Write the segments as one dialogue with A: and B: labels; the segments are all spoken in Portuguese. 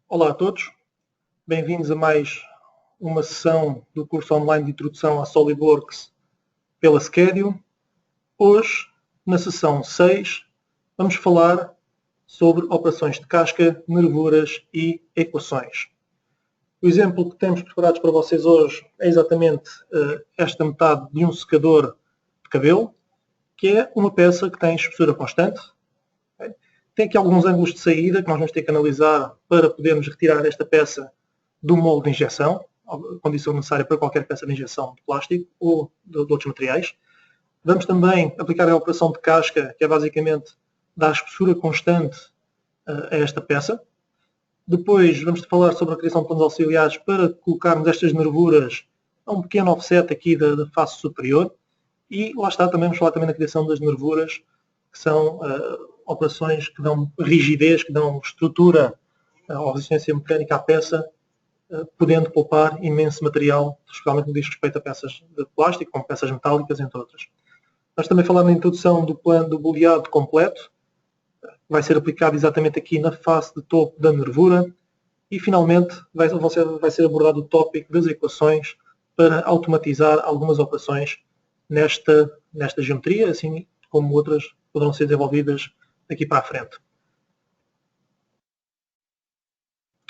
A: Olá a todos, bem-vindos a mais uma sessão do curso online de Introdução à SolidWorks pela Schedio. Hoje, na sessão 6, vamos falar sobre operações de casca, nervuras e equações. O exemplo que temos preparados para vocês hoje é exatamente esta metade de um secador de cabelo, que é uma peça que tem espessura constante. Tem aqui alguns ângulos de saída que nós vamos ter que analisar para podermos retirar esta peça do molde de injeção, condição necessária para qualquer peça de injeção de plástico ou de outros materiais. Vamos também aplicar a operação de casca, que é basicamente dar espessura constante a esta peça. Depois vamos falar sobre a criação de planos auxiliares para colocarmos estas nervuras a um pequeno offset aqui da face superior. E lá está, também vamos falar também da criação das nervuras, que são operações que dão rigidez, que dão estrutura ou resistência mecânica à peça, podendo poupar imenso material, especialmente no que diz respeito a peças de plástico, como peças metálicas, entre outras. Nós também falamos na introdução do plano do boleado completo, vai ser aplicado exatamente aqui na face de topo da nervura, e finalmente vai ser abordado o tópico das equações para automatizar algumas operações nesta geometria, assim como outras poderão ser desenvolvidas daqui para a frente.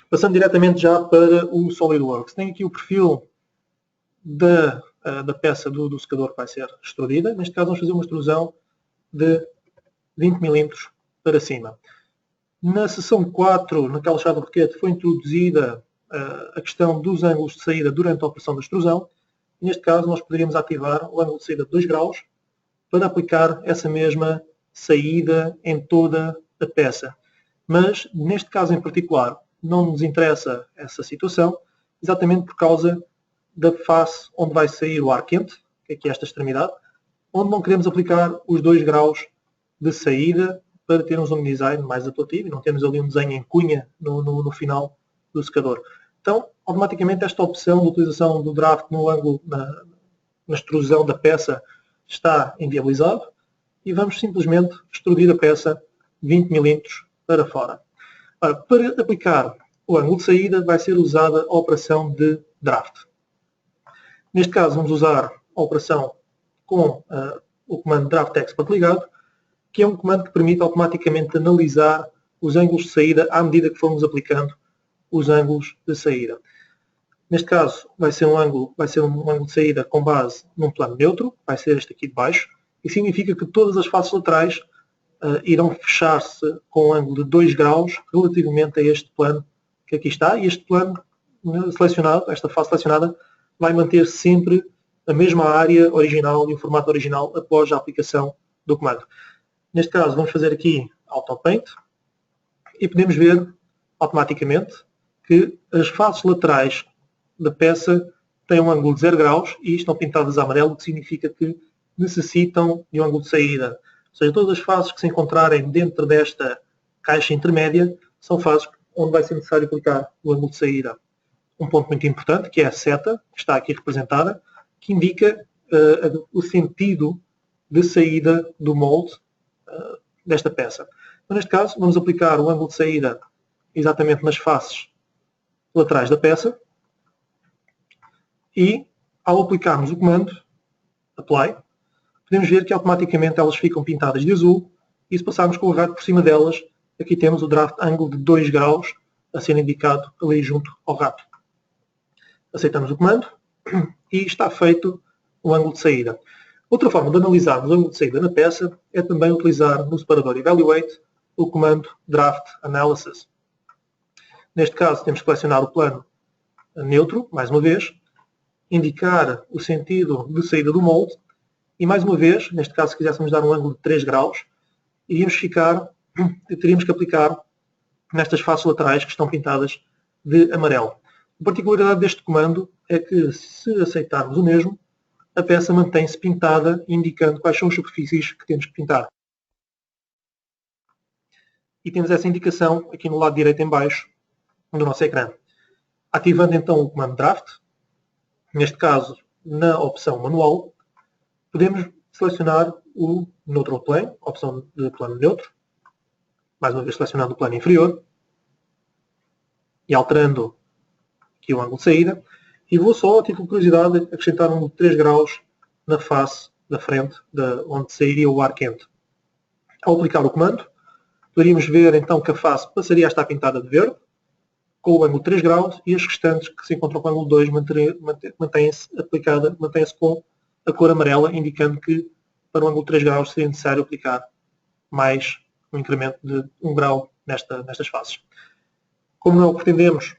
A: Passando diretamente já para o SolidWorks. Tem aqui o perfil da peça do secador que vai ser extrudida. Neste caso vamos fazer uma extrusão de 20 mm para cima. Na seção 4, naquela chave de roquete, foi introduzida a questão dos ângulos de saída durante a operação da extrusão. Neste caso nós poderíamos ativar o ângulo de saída de 2 graus para aplicar essa mesma saída em toda a peça. Mas, neste caso em particular, não nos interessa essa situação, exatamente por causa da face onde vai sair o ar quente, que é aqui esta extremidade, onde não queremos aplicar os 2 graus de saída para termos um design mais apelativo e não termos ali um desenho em cunha no final do secador. Então, automaticamente esta opção de utilização do draft no ângulo, na extrusão da peça, está inviabilizado e vamos simplesmente extrudir a peça 20 mm para fora. Ora, para aplicar o ângulo de saída vai ser usada a operação de draft. Neste caso vamos usar a operação com o comando draft export ligado, que é um comando que permite automaticamente analisar os ângulos de saída à medida que formos aplicando os ângulos de saída. Neste caso vai ser um ângulo de saída com base num plano neutro, vai ser este aqui de baixo, e significa que todas as faces laterais irão fechar-se com um ângulo de 2 graus relativamente a este plano que aqui está, e este plano selecionado, esta face selecionada, vai manter sempre a mesma área original e o formato original após a aplicação do comando. Neste caso vamos fazer aqui Auto Paint e podemos ver automaticamente que as faces laterais da peça têm um ângulo de 0 graus e estão pintadas a amarelo, o que significa que necessitam de um ângulo de saída. Ou seja, todas as faces que se encontrarem dentro desta caixa intermédia são faces onde vai ser necessário aplicar o ângulo de saída. Um ponto muito importante, que é a seta, que está aqui representada, que indica o sentido de saída do molde desta peça. Então, neste caso, vamos aplicar o ângulo de saída exatamente nas faces laterais da peça e, ao aplicarmos o comando Apply, podemos ver que automaticamente elas ficam pintadas de azul e se passarmos com o rato por cima delas, aqui temos o draft angle de 2 graus a ser indicado ali junto ao rato. Aceitamos o comando e está feito o ângulo de saída. Outra forma de analisarmos o ângulo de saída na peça é também utilizar no separador Evaluate o comando Draft Analysis. Neste caso temos que selecionar o plano neutro, mais uma vez, indicar o sentido de saída do molde e mais uma vez, neste caso se quiséssemos dar um ângulo de 3 graus, teríamos que aplicar nestas faces laterais que estão pintadas de amarelo. A particularidade deste comando é que se aceitarmos o mesmo, a peça mantém-se pintada, indicando quais são as superfícies que temos que pintar. E temos essa indicação aqui no lado direito em baixo do nosso ecrã. Ativando então o comando Draft, neste caso na opção Manual, podemos selecionar o Neutral Plane, a opção de plano neutro, mais uma vez selecionando o plano inferior, e alterando aqui o ângulo de saída. E vou só, a título de curiosidade, acrescentar um ângulo de 3 graus na face da frente, onde sairia o ar quente. Ao aplicar o comando, poderíamos ver então que a face passaria a estar pintada de verde, com o ângulo de 3 graus, e as restantes que se encontram com o ângulo 2 mantêm-se com a cor amarela, indicando que para o ângulo de 3 graus seria necessário aplicar mais um incremento de 1 grau nestas faces. Como não o pretendemos,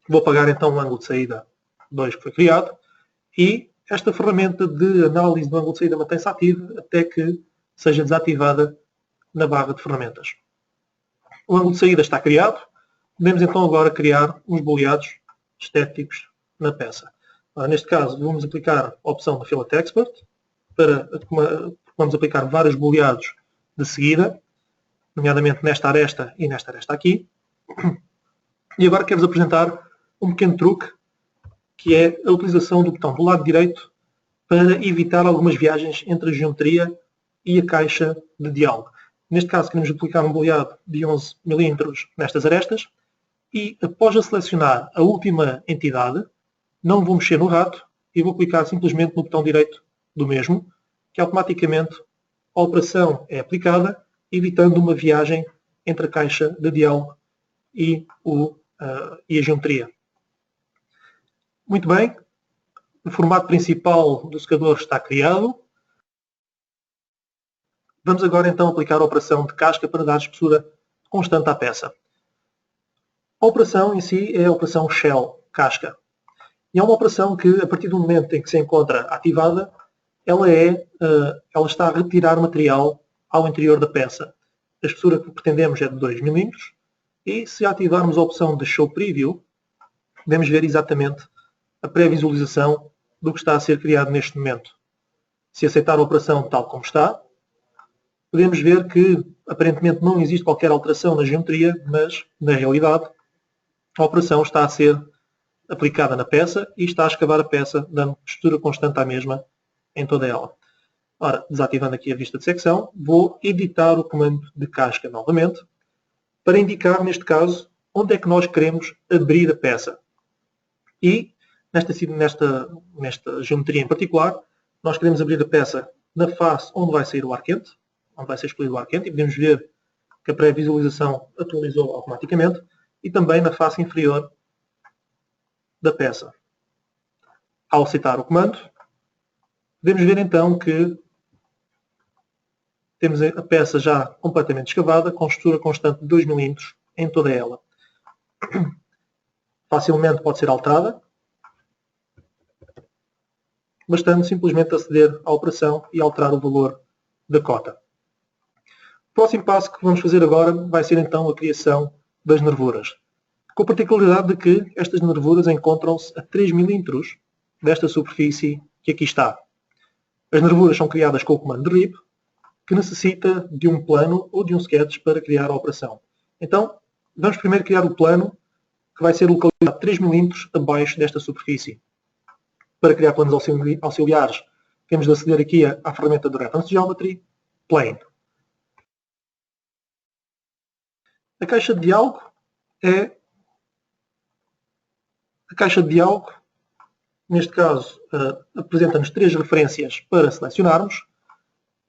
A: vou apagar então o ângulo de saída 2 que foi criado, e esta ferramenta de análise do ângulo de saída mantém-se ativa até que seja desativada na barra de ferramentas. O ângulo de saída está criado. Podemos então agora criar uns boleados estéticos na peça. Neste caso, vamos aplicar a opção da Fillet Expert, vamos aplicar vários boleados de seguida, nomeadamente nesta aresta e nesta aresta aqui. E agora quero-vos apresentar um pequeno truque, que é a utilização do botão do lado direito para evitar algumas viagens entre a geometria e a caixa de diálogo. Neste caso, queremos aplicar um boleado de 11 mm nestas arestas, e após a selecionar a última entidade, não vou mexer no rato e vou clicar simplesmente no botão direito do mesmo, que automaticamente a operação é aplicada, evitando uma viagem entre a caixa de diálogo e a geometria. Muito bem, o formato principal do secador está criado. Vamos agora então aplicar a operação de casca para dar espessura constante à peça. A operação em si é a operação Shell, casca. E é uma operação que, a partir do momento em que se encontra ativada, ela está a retirar material ao interior da peça. A espessura que pretendemos é de 2 mm, e se ativarmos a opção de Show Preview, podemos ver exatamente a pré-visualização do que está a ser criado neste momento. Se aceitar a operação tal como está, podemos ver que aparentemente não existe qualquer alteração na geometria, mas na realidade a operação está a ser aplicada na peça e está a escavar a peça, dando textura constante à mesma em toda ela. Ora, desativando aqui a vista de secção, vou editar o comando de casca novamente, para indicar, neste caso, onde é que nós queremos abrir a peça. E, nesta geometria em particular, nós queremos abrir a peça na face onde vai sair o ar quente, onde vai ser escolhido o ar quente, e podemos ver que a pré-visualização atualizou automaticamente, e também na face inferior da peça. Ao aceitar o comando, podemos ver então que temos a peça já completamente escavada, com textura constante de 2 mm em toda ela. Facilmente pode ser alterada, bastando simplesmente aceder à operação e alterar o valor da cota. O próximo passo que vamos fazer agora vai ser então a criação das nervuras, com a particularidade de que estas nervuras encontram-se a 3 mm desta superfície que aqui está. As nervuras são criadas com o comando de RIP, que necessita de um plano ou de um sketch para criar a operação. Então, vamos primeiro criar o plano, que vai ser localizado 3 mm abaixo desta superfície. Para criar planos auxiliares, temos de aceder aqui à ferramenta do Reference Geometry, Plane. A caixa de diálogo neste caso, apresenta-nos 3 referências para selecionarmos,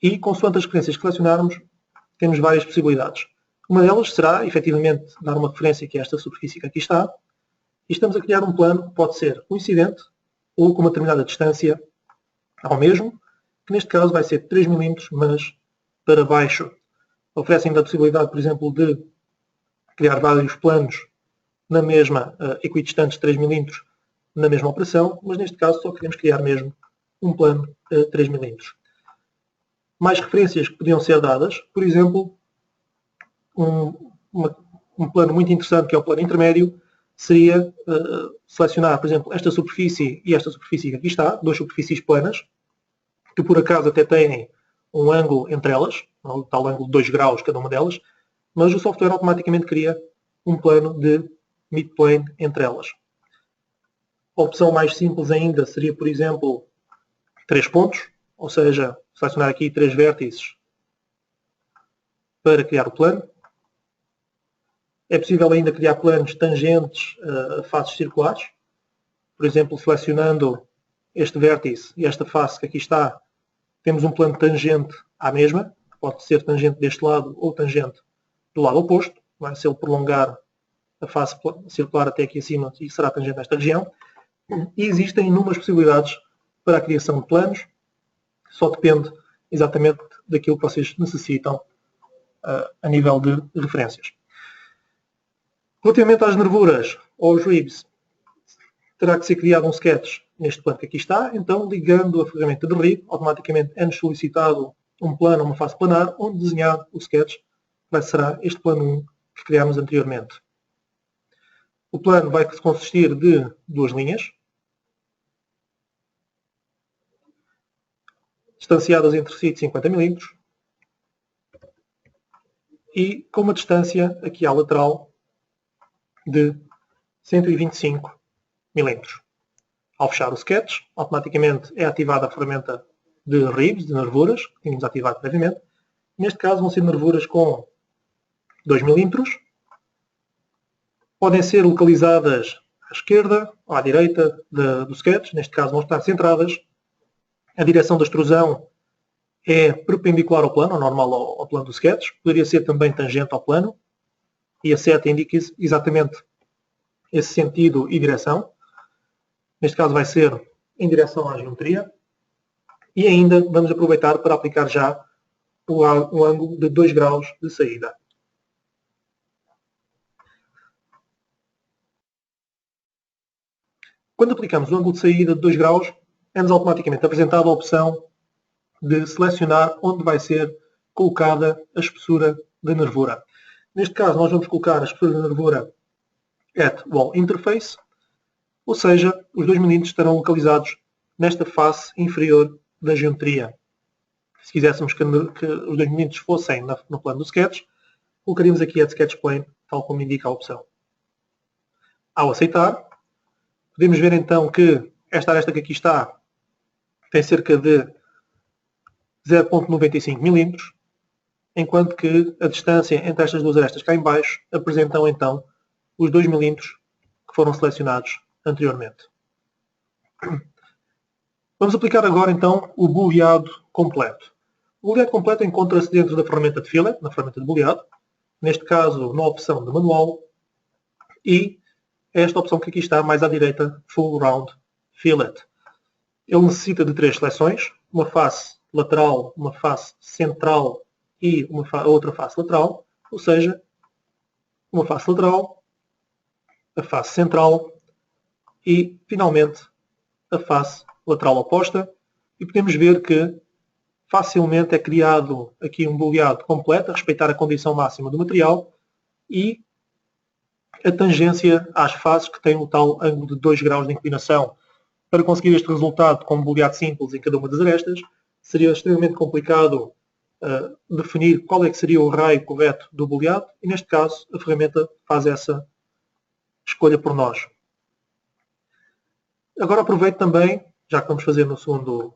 A: e, consoante as referências que selecionarmos, temos várias possibilidades. Uma delas será, efetivamente, dar uma referência que é esta superfície que aqui está, e estamos a criar um plano que pode ser coincidente ou com uma determinada distância ao mesmo, que neste caso vai ser 3 mm, mas para baixo. Oferece ainda a possibilidade, por exemplo, de criar vários planos na mesma, equidistantes 3 mm, na mesma operação, mas neste caso só queremos criar mesmo um plano 3 mm. Mais referências que podiam ser dadas, por exemplo, um plano muito interessante, que é o plano intermédio, seria selecionar, por exemplo, esta superfície e esta superfície que aqui está, 2 superfícies planas, que por acaso até têm um ângulo entre elas, um tal ângulo de 2 graus cada uma delas, mas o software automaticamente cria um plano de midplane entre elas. A opção mais simples ainda seria, por exemplo, 3 pontos, ou seja, selecionar aqui 3 vértices para criar o plano. É possível ainda criar planos tangentes a faces circulares. Por exemplo, selecionando este vértice e esta face que aqui está, temos um plano tangente à mesma. Pode ser tangente deste lado ou tangente do lado oposto. Se ele prolongar a face circular até aqui acima, e será tangente nesta região. E existem inúmeras possibilidades para a criação de planos. Só depende exatamente daquilo que vocês necessitam a nível de referências. Relativamente às nervuras ou aos ribs, terá que ser criado um sketch neste plano que aqui está. Então, ligando a ferramenta de rib, automaticamente é-nos solicitado um plano, uma face planar, onde desenhar o sketch, que será este plano 1 que criámos anteriormente. O plano vai consistir de duas linhas, distanciadas entre si de 50 mm, e com uma distância aqui à lateral de 125 mm. Ao fechar o sketch, automaticamente é ativada a ferramenta de ribs, de nervuras, que tínhamos ativado previamente. Neste caso vão ser nervuras com 2 mm. Podem ser localizadas à esquerda ou à direita do sketch. Neste caso vão estar centradas. A direção da extrusão é perpendicular ao plano, ou normal ao plano do sketch. Poderia ser também tangente ao plano. E a seta indica exatamente esse sentido e direção. Neste caso vai ser em direção à geometria. E ainda vamos aproveitar para aplicar já o ângulo de 2 graus de saída. Quando aplicamos o ângulo de saída de 2 graus, é-nos automaticamente apresentada a opção de selecionar onde vai ser colocada a espessura da nervura. Neste caso, nós vamos colocar a espessura da nervura at wall interface, ou seja, os 2 mm estarão localizados nesta face inferior da geometria. Se quiséssemos que os 2 mm fossem no plano do sketch, colocaríamos aqui at sketch plane, tal como indica a opção. Ao aceitar, podemos ver então que esta aresta que aqui está tem cerca de 0,95 mm, enquanto que a distância entre estas duas arestas cá em baixo apresentam então os 2 mm que foram selecionados anteriormente. Vamos aplicar agora então o boleado completo. O boleado completo encontra-se dentro da ferramenta de fillet, na ferramenta de boleado, neste caso na opção de manual, e esta opção que aqui está mais à direita, Full Round Fillet. Ele necessita de 3 seleções, uma face lateral, uma face central e outra face lateral, ou seja, uma face lateral, a face central e, finalmente, a face lateral oposta. E podemos ver que facilmente é criado aqui um boleado completo, a respeitar a condição máxima do material e a tangência às faces que têm o tal ângulo de 2 graus de inclinação. Para conseguir este resultado com um boleado simples em cada uma das arestas, seria extremamente complicado definir qual é que seria o raio correto do boleado, e neste caso a ferramenta faz essa escolha por nós. Agora aproveito também, já que vamos fazer na segunda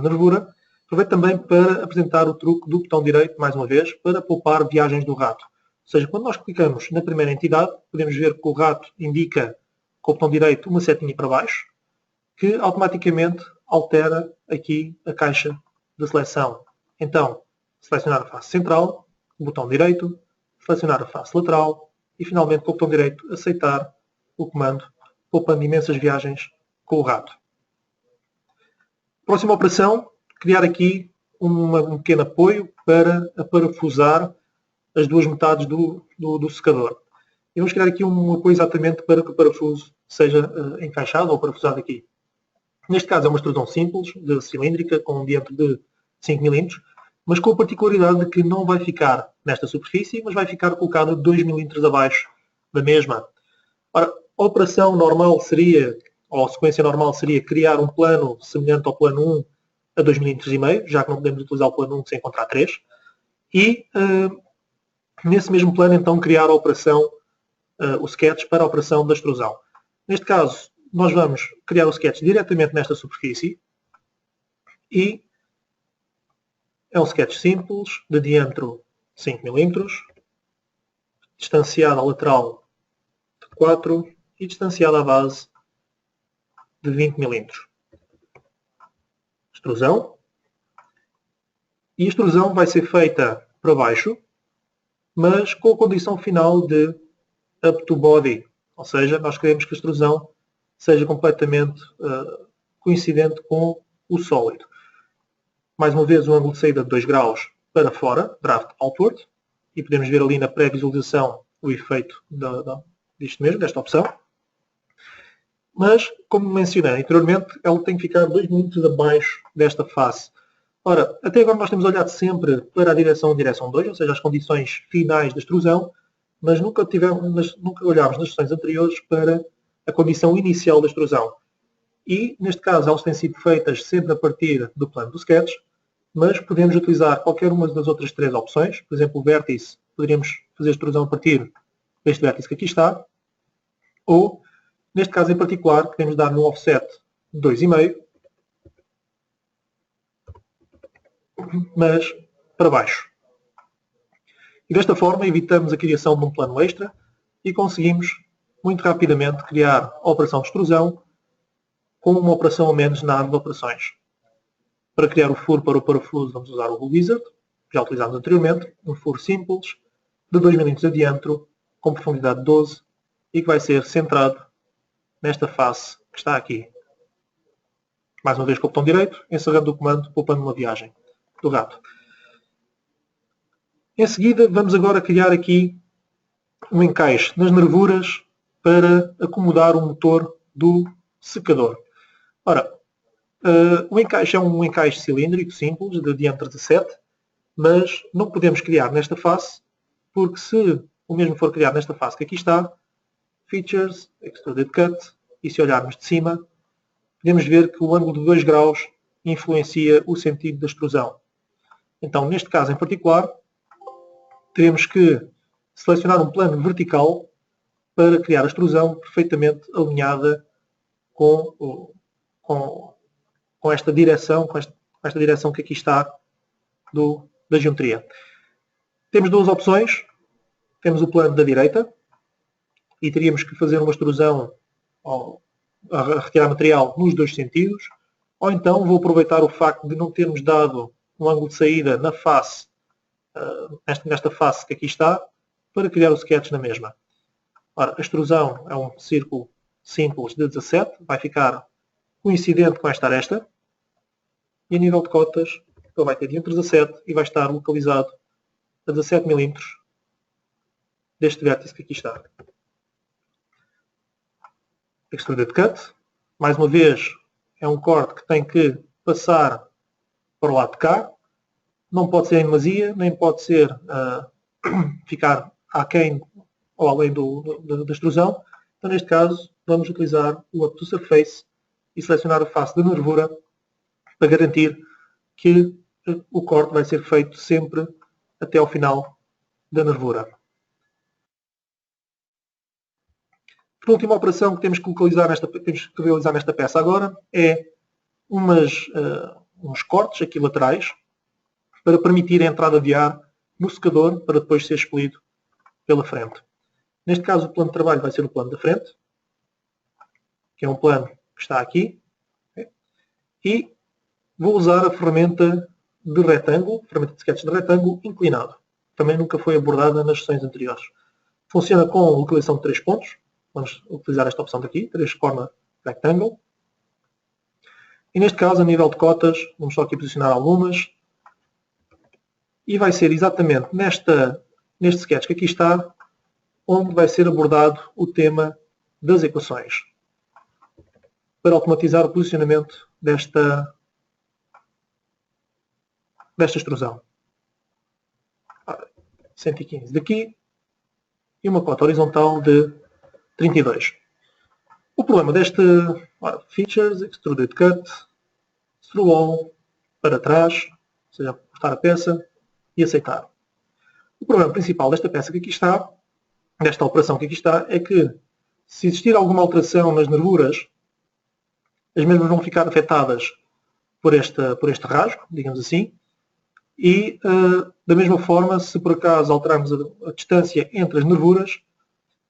A: nervura, aproveito também para apresentar o truque do botão direito, mais uma vez, para poupar viagens do rato. Ou seja, quando nós clicamos na primeira entidade, podemos ver que o rato indica com o botão direito uma setinha para baixo, que automaticamente altera aqui a caixa de seleção. Então, selecionar a face central, botão direito, selecionar a face lateral e, finalmente, com o botão direito, aceitar o comando, poupando imensas viagens com o rato. Próxima operação, criar aqui um pequeno apoio para parafusar as duas metades do secador. E vamos criar aqui um apoio exatamente para que o parafuso seja encaixado ou parafusado aqui. Neste caso é uma extrusão simples, de cilíndrica, com um diâmetro de 5 mm, mas com a particularidade de que não vai ficar nesta superfície, mas vai ficar colocada 2 mm abaixo da mesma. Ora, a operação normal seria, ou a sequência normal seria criar um plano semelhante ao plano 1 a 2,5 mm, já que não podemos utilizar o plano 1 sem encontrar 3. E nesse mesmo plano então criar a operação, o sketch para a operação da extrusão. Neste caso, nós vamos criar o sketch diretamente nesta superfície e é um sketch simples, de diâmetro 5 mm. distanciada à lateral de 4 e distanciada à base de 20 mm. Extrusão. E a extrusão vai ser feita para baixo, mas com a condição final de up to body. Ou seja, nós queremos que a extrusão seja completamente coincidente com o sólido. Mais uma vez, o ângulo de saída de 2 graus para fora, draft outward, e podemos ver ali na pré-visualização o efeito disto mesmo, desta opção. Mas, como mencionei anteriormente, ela tem que ficar 2 mm abaixo desta face. Ora, até agora nós temos olhado sempre para a direção 2, ou seja, as condições finais da extrusão, mas nunca olhámos nas sessões anteriores para a condição inicial da extrusão. E, neste caso, elas têm sido feitas sempre a partir do plano do sketch, mas podemos utilizar qualquer uma das outras 3 opções. Por exemplo, o vértice, poderíamos fazer a extrusão a partir deste vértice que aqui está, ou, neste caso em particular, podemos dar no offset 2,5, mas para baixo. E desta forma evitamos a criação de um plano extra e conseguimos muito rapidamente criar a operação de extrusão com uma operação a menos na área de operações. Para criar o furo para o parafuso vamos usar o Rule Wizard, já utilizámos anteriormente, um furo simples de 2 mm de diâmetro com profundidade 12 e que vai ser centrado nesta face que está aqui. Mais uma vez com o botão direito, encerrando o comando, poupando uma viagem do gato. Em seguida, vamos agora criar aqui um encaixe nas nervuras para acomodar o motor do secador. Ora, o encaixe é um encaixe cilíndrico simples, de diâmetro 17, mas não podemos criar nesta face, porque se o mesmo for criado nesta face que aqui está, Features, Extruded Cut, e se olharmos de cima, podemos ver que o ângulo de 2 graus influencia o sentido da extrusão. Então, neste caso em particular, teremos que selecionar um plano vertical para criar a extrusão perfeitamente alinhada com esta direção, com esta direção que aqui está da geometria. Temos 2 opções. Temos o plano da direita e teríamos que fazer uma extrusão a retirar material nos 2 sentidos, ou então vou aproveitar o facto de não termos dado um ângulo de saída na face, nesta face que aqui está, para criar o sketch na mesma. Ora, a extrusão é um círculo simples de 17, vai ficar coincidente com esta aresta, e a nível de cotas ele vai ter diâmetro 17 e vai estar localizado a 17 mm deste vértice que aqui está. Extruded Cut, mais uma vez, é um corte que tem que passar para o lado de cá, não pode ser em demasia, nem pode ser ficar aquém ou além da extrusão. Então, neste caso, vamos utilizar o Up to Surface e selecionar a face da nervura para garantir que o corte vai ser feito sempre até ao final da nervura. A última operação que temos que realizar nesta peça agora é uns cortes aqui laterais para permitir a entrada de ar no secador para depois ser expelido pela frente. Neste caso o plano de trabalho vai ser o plano da frente, que é um plano que está aqui, e vou usar a ferramenta de retângulo, ferramenta de sketch de retângulo inclinado. Também nunca foi abordada nas sessões anteriores. Funciona com localização de 3 pontos. Vamos utilizar esta opção daqui, 3 Corner Rectangle. E neste caso, a nível de cotas, vamos só aqui posicionar algumas. E vai ser exatamente neste sketch que aqui está, onde vai ser abordado o tema das equações. Para automatizar o posicionamento desta extrusão. 115 daqui e uma cota horizontal de 32. O problema deste Features, Extruded Cut, Through All, para trás, ou seja, cortar a peça e aceitar. O problema principal desta peça que aqui está, desta operação que aqui está, é que se existir alguma alteração nas nervuras, as mesmas vão ficar afetadas por este rasgo, digamos assim, E, da mesma forma, se por acaso alterarmos a distância entre as nervuras,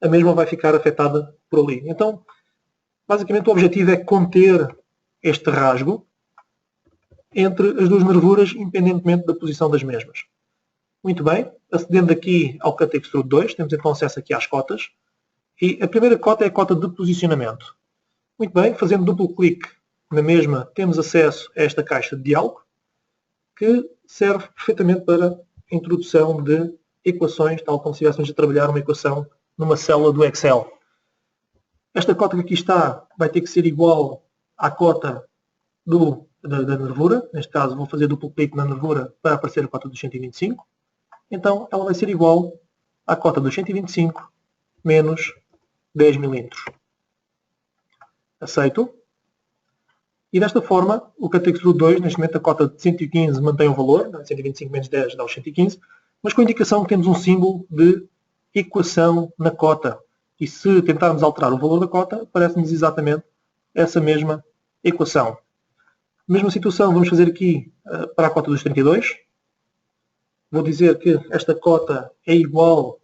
A: a mesma vai ficar afetada por ali. Então, basicamente, o objetivo é conter este rasgo entre as duas nervuras, independentemente da posição das mesmas. Muito bem, acedendo aqui ao Cut Extrude 2, temos então acesso aqui às cotas. E a primeira cota é a cota de posicionamento. Muito bem, fazendo duplo clique na mesma, temos acesso a esta caixa de diálogo, que serve perfeitamente para a introdução de equações, tal como se estivéssemos a trabalhar uma equação numa célula do Excel. Esta cota que aqui está vai ter que ser igual à cota da nervura. Neste caso, vou fazer duplo clique na nervura para aparecer a cota dos 125. Então, ela vai ser igual à cota dos 125 menos 10 milímetros. Aceito. E desta forma, o Cut Extrude 2, neste momento a cota de 115 mantém o valor, 125 menos 10 dá os 115, mas com a indicação que temos um símbolo de equação na cota. E se tentarmos alterar o valor da cota, aparece-nos exatamente essa mesma equação. Mesma situação, vamos fazer aqui para a cota dos 32. Vou dizer que esta cota é igual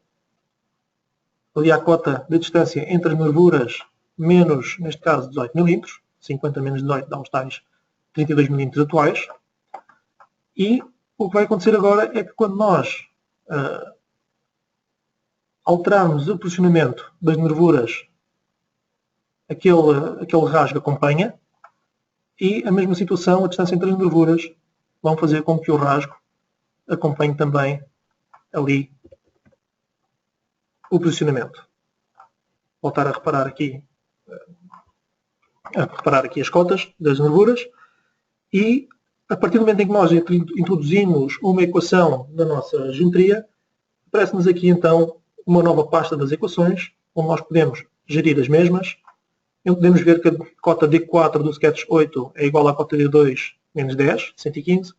A: ali à cota de distância entre as nervuras menos, neste caso, 18 milímetros. 50 menos 18 dá os tais 32 milímetros atuais. E o que vai acontecer agora é que quando nós alterarmos o posicionamento das nervuras, aquele rasgo acompanha, e a mesma situação, a distância entre as nervuras, vão fazer com que o rasgo acompanhe também ali o posicionamento. Voltar a reparar aqui as cotas das nervuras, e a partir do momento em que nós introduzimos uma equação da nossa geometria, aparece-nos aqui então uma nova pasta das equações, onde nós podemos gerir as mesmas. Podemos ver que a cota D4 do Sketch 8 é igual à cota D2 menos 10, 115,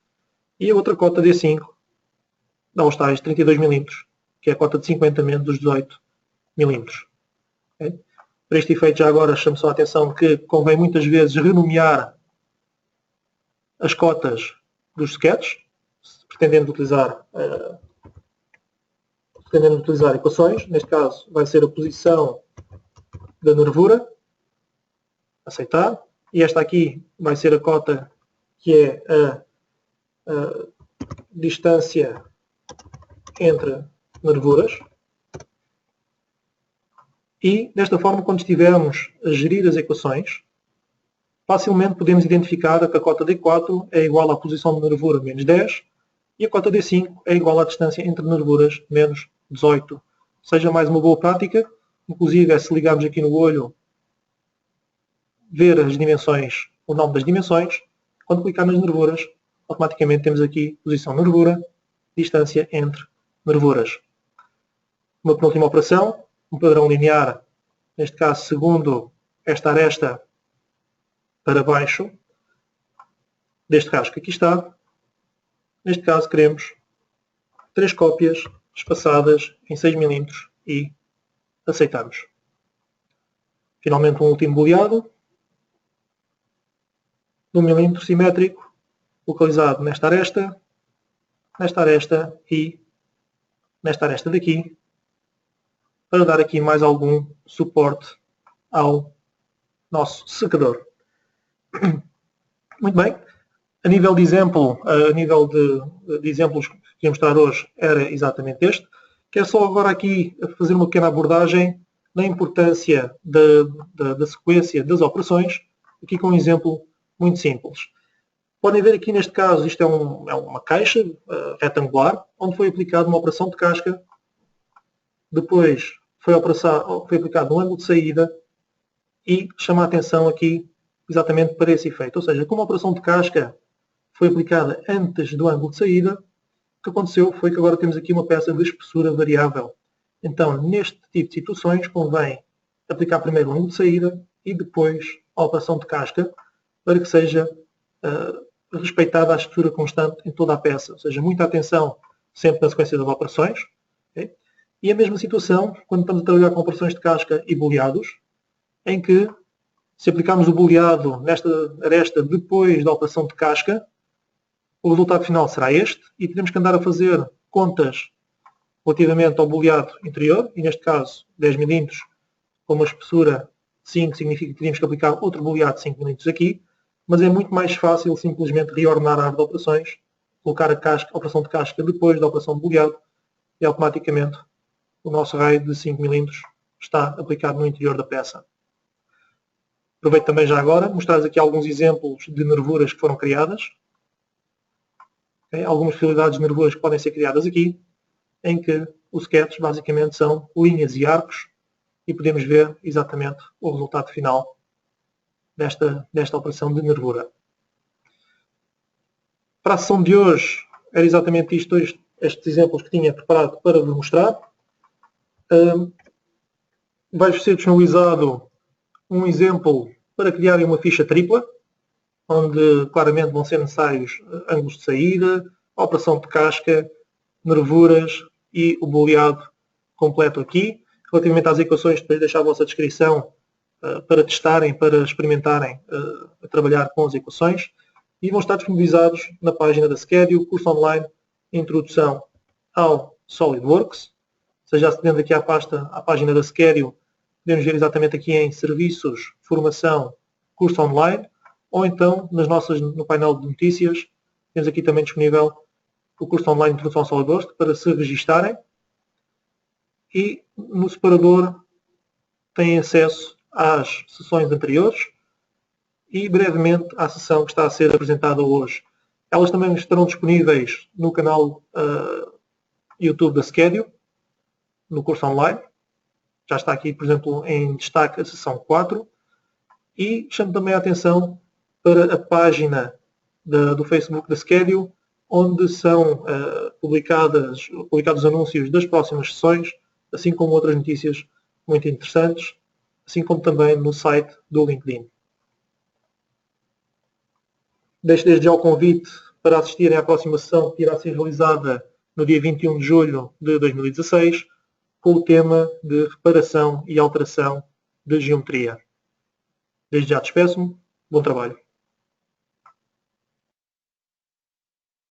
A: e a outra cota D5 dá os tais 32 milímetros, que é a cota de 50 menos dos 18 milímetros. Okay? Para este efeito, já agora chamo só a atenção que convém muitas vezes renomear as cotas dos sketches, pretendendo utilizar equações. Neste caso, vai ser a posição da nervura. Aceitar. E esta aqui vai ser a cota que é a distância entre nervuras. E, desta forma, quando estivermos a gerir as equações, facilmente podemos identificar que a cota D4 é igual à posição de nervura menos 10 e a cota D5 é igual à distância entre nervuras menos 18. Seja mais uma boa prática, inclusive se ligarmos aqui no olho, ver as dimensões, o nome das dimensões, quando clicar nas nervuras, automaticamente temos aqui posição nervura, distância entre nervuras. Uma penúltima operação, um padrão linear, neste caso segundo esta aresta para baixo deste rasgo que aqui está. Neste caso queremos 3 cópias espaçadas em 6 mm e aceitamos. Finalmente um último boleado de 1 mm simétrico localizado nesta aresta e nesta aresta daqui, para dar aqui mais algum suporte ao nosso secador. Muito bem. A nível de exemplo, de exemplos que queria mostrar hoje era exatamente este. Quero só agora aqui fazer uma pequena abordagem na importância da sequência das operações, aqui com um exemplo muito simples. Podem ver aqui neste caso, isto é uma caixa retangular, onde foi aplicada uma operação de casca, depois foi aplicado um ângulo de saída e chama a atenção aqui exatamente para esse efeito. Ou seja, como a operação de casca foi aplicada antes do ângulo de saída, o que aconteceu foi que agora temos aqui uma peça de espessura variável. Então, neste tipo de situações, convém aplicar primeiro o ângulo de saída e depois a operação de casca, para que seja respeitada a espessura constante em toda a peça. Ou seja, muita atenção sempre na sequência das operações. Okay? E a mesma situação quando estamos a trabalhar com operações de casca e boleados, em que, se aplicarmos o boleado nesta aresta depois da operação de casca, o resultado final será este e teremos que andar a fazer contas relativamente ao boleado interior, e neste caso 10 mm com uma espessura 5 significa que teríamos que aplicar outro boleado de 5 mm aqui, mas é muito mais fácil simplesmente reordenar a árvore de operações, colocar a operação de casca depois da operação de boleado e automaticamente o nosso raio de 5 mm está aplicado no interior da peça. Aproveito também já agora mostrar-vos aqui alguns exemplos de nervuras que foram criadas. Algumas possibilidades de nervuras que podem ser criadas aqui, em que os sketches basicamente são linhas e arcos e podemos ver exatamente o resultado final desta operação de nervura. Para a sessão de hoje era exatamente estes exemplos que tinha preparado para vos mostrar. Vai-vos ser disponibilizado um exemplo para criarem uma ficha tripla, onde claramente vão ser necessários ângulos de saída, a operação de casca, nervuras e o boleado completo aqui. Relativamente às equações, depois deixar a vossa descrição para testarem, para experimentarem a trabalhar com as equações. E vão estar disponibilizados na página da Schedule, curso online, Introdução ao SolidWorks. Ou seja, acedendo aqui à página da Schedule, podemos ver exatamente aqui em Serviços, Formação, Curso Online, ou então no painel de notícias, temos aqui também disponível o curso online de Introdução ao SolidWorks para se registarem. E no separador têm acesso às sessões anteriores e brevemente à sessão que está a ser apresentada hoje. Elas também estarão disponíveis no canal YouTube da Schedule, no curso online. Já está aqui, por exemplo, em destaque a sessão 4. E chamo também a atenção para a página do Facebook da Schedule, onde são publicados os anúncios das próximas sessões, assim como outras notícias muito interessantes, assim como também no site do LinkedIn. Deixo desde já o convite para assistirem à próxima sessão, que irá ser realizada no dia 21 de julho de 2016, com o tema de reparação e alteração de geometria. Desde já despeço-me. Bom trabalho.